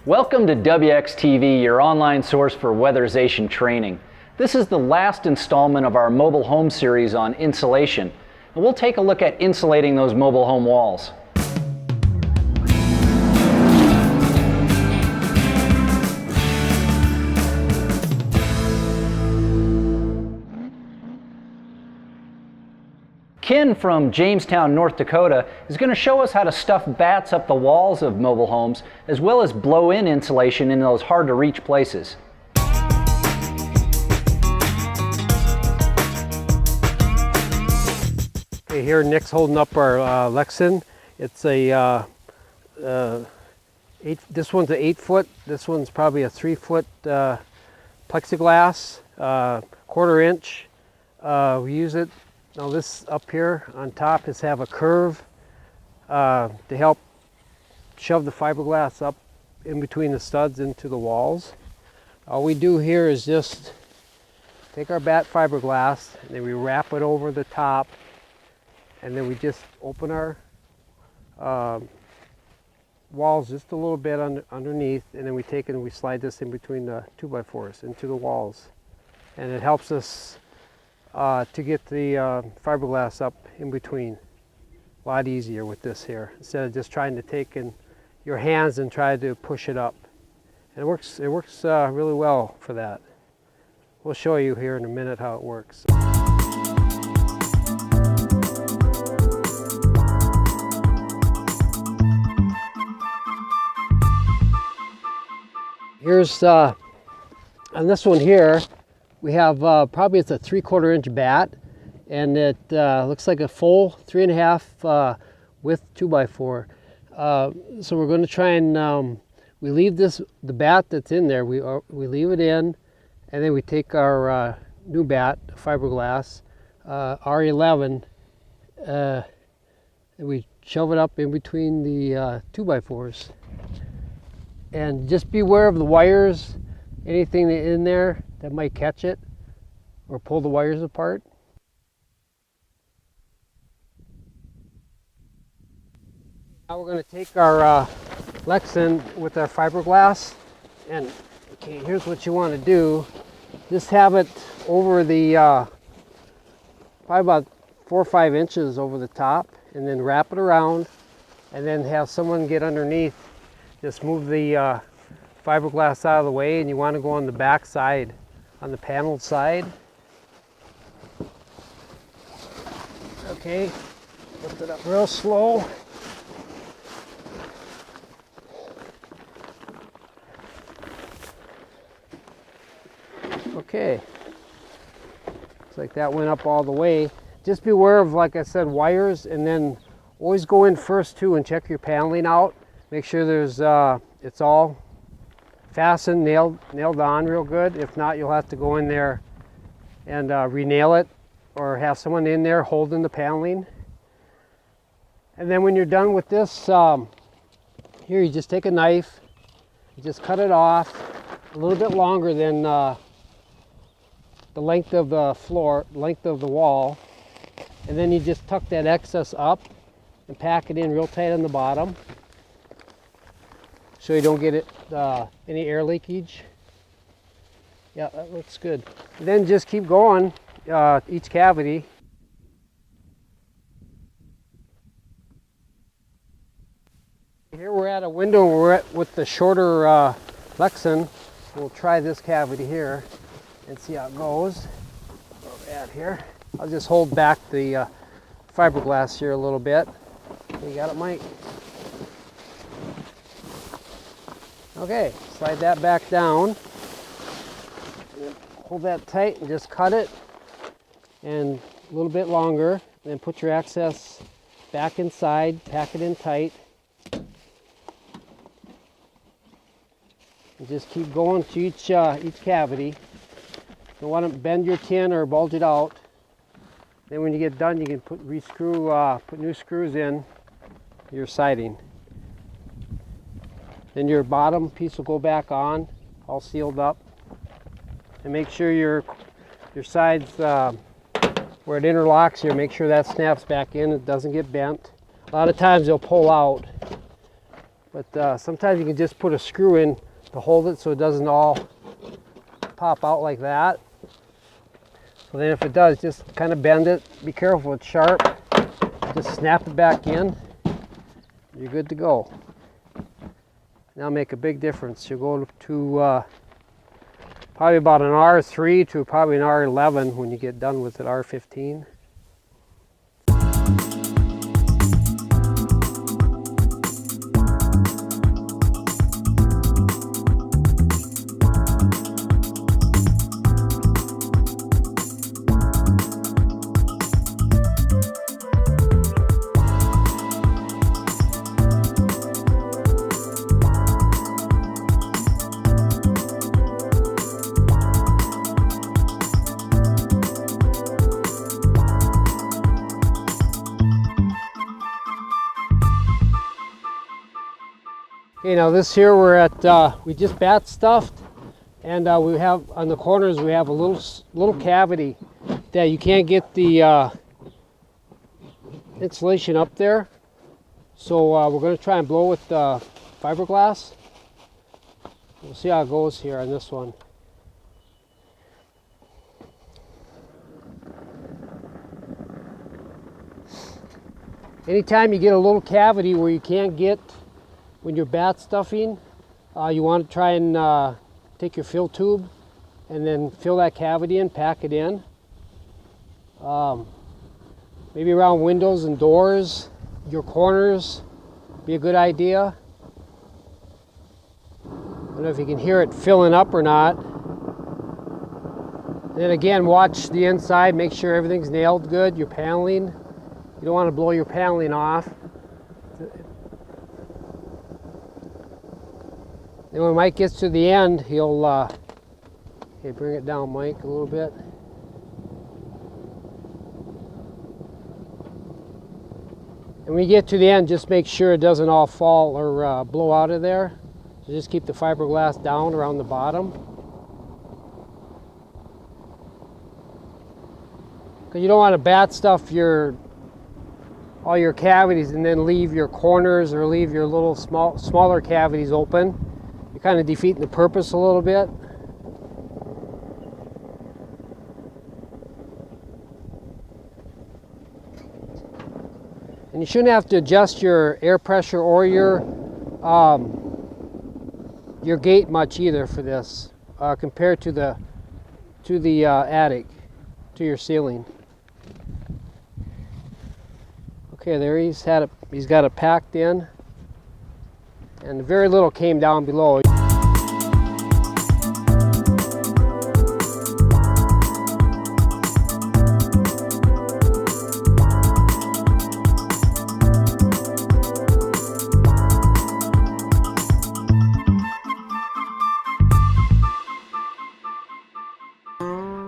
Welcome to WXTV, your online source for weatherization training. This is the last installment of our mobile home series on insulation, and we'll take a look at insulating those mobile home walls. Ken from Jamestown, North Dakota is going to show us how to stuff bats up the walls of mobile homes as well as blow in insulation in those hard to reach places. Okay, here Nick's holding up our Lexan. It's a this one's an 8-foot, this one's probably a 3-foot plexiglass, 1/4 inch. We use it. Now this up here on top is have a curve to help shove the fiberglass up in between the studs into the walls. All we do here is just take our bat fiberglass and then we wrap it over the top, and then we just open our walls just a little bit underneath, and then we take it and we slide this in between the 2x4s into the walls, and it helps us to get the fiberglass up in between. A lot easier with this here, instead of just trying to take in your hands and try to push it up. And it works really well for that. We'll show you here in a minute how it works. Here's on this one here, we have probably it's a 3/4 inch bat, and it looks like a full 3.5 width 2x4. So we're going to try and we leave the bat that's in there. We leave it in, and then we take our new bat, fiberglass, R11, and we shove it up in between the 2x4s. And just beware of the wires, anything in there that might catch it or pull the wires apart. Now we're going to take our Lexan with our fiberglass, and okay, here's what you want to do. Just have it over the probably about 4 or 5 inches over the top, and then wrap it around, and then have someone get underneath. Just move the fiberglass out of the way, and you want to go on the back side, on the paneled side. Okay, lift it up real slow. Okay, looks like that went up all the way. Just beware of, like I said, wires, and then always go in first too and check your paneling out. Make sure there's it's all fastened, nailed on real good. If not, you'll have to go in there and re-nail it, or have someone in there holding the paneling. And then when you're done with this, here you just take a knife, you just cut it off a little bit longer than the length of the floor, length of the wall, and then you just tuck that excess up and pack it in real tight on the bottom, so you don't get it any air leakage. Yeah, that looks good. And then just keep going each cavity. Here we're at a window. We're at with the shorter Lexan. We'll try this cavity here and see how it goes. Where we're at here. I'll just hold back the fiberglass here a little bit. You got it, Mike? Okay, slide that back down, and hold that tight and just cut it, and a little bit longer, and then put your excess back inside, pack it in tight, and just keep going to each cavity. Don't want to bend your tin or bulge it out. Then when you get done, you can put new screws in your siding. Then your bottom piece will go back on, all sealed up. And make sure your sides, where it interlocks here, make sure that snaps back in, it doesn't get bent. A lot of times they'll pull out, But sometimes you can just put a screw in to hold it so it doesn't all pop out like that. So then if it does, just kind of bend it. Be careful, it's sharp. Just snap it back in. You're good to go. Now make a big difference. You'll go to probably about an R3 to probably an R11 when you get done with it, R15. Okay, now this here we're at, we just bat stuffed, and we have on the corners we have a little cavity that you can't get the insulation up there. So we're going to try and blow with fiberglass. We'll see how it goes here on this one. Anytime you get a little cavity where you can't get when you're bat stuffing, you want to try and take your fill tube and then fill that cavity in, pack it in. Maybe around windows and doors, your corners, be a good idea. I don't know if you can hear it filling up or not. And then again, watch the inside, make sure everything's nailed good, your paneling. You don't want to blow your paneling off. And when Mike gets to the end, he'll, okay, bring it down, Mike, a little bit. And when you get to the end, just make sure it doesn't all fall or blow out of there. So just keep the fiberglass down around the bottom. Because you don't want to bat stuff all your cavities and then leave your corners or leave your little smaller cavities open. You're kind of defeating the purpose a little bit. And you shouldn't have to adjust your air pressure or your gate much either for this, compared to the attic, to your ceiling. Okay, there he's got it packed in. And very little came down below.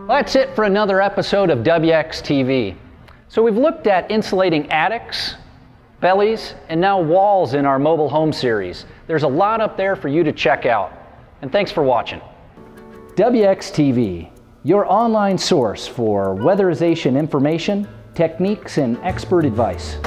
That's it for another episode of WXTV. So we've looked at insulating attics, bellies, and now walls in our mobile home series. There's a lot up there for you to check out. And thanks for watching. WXTV, your online source for weatherization information, techniques, and expert advice.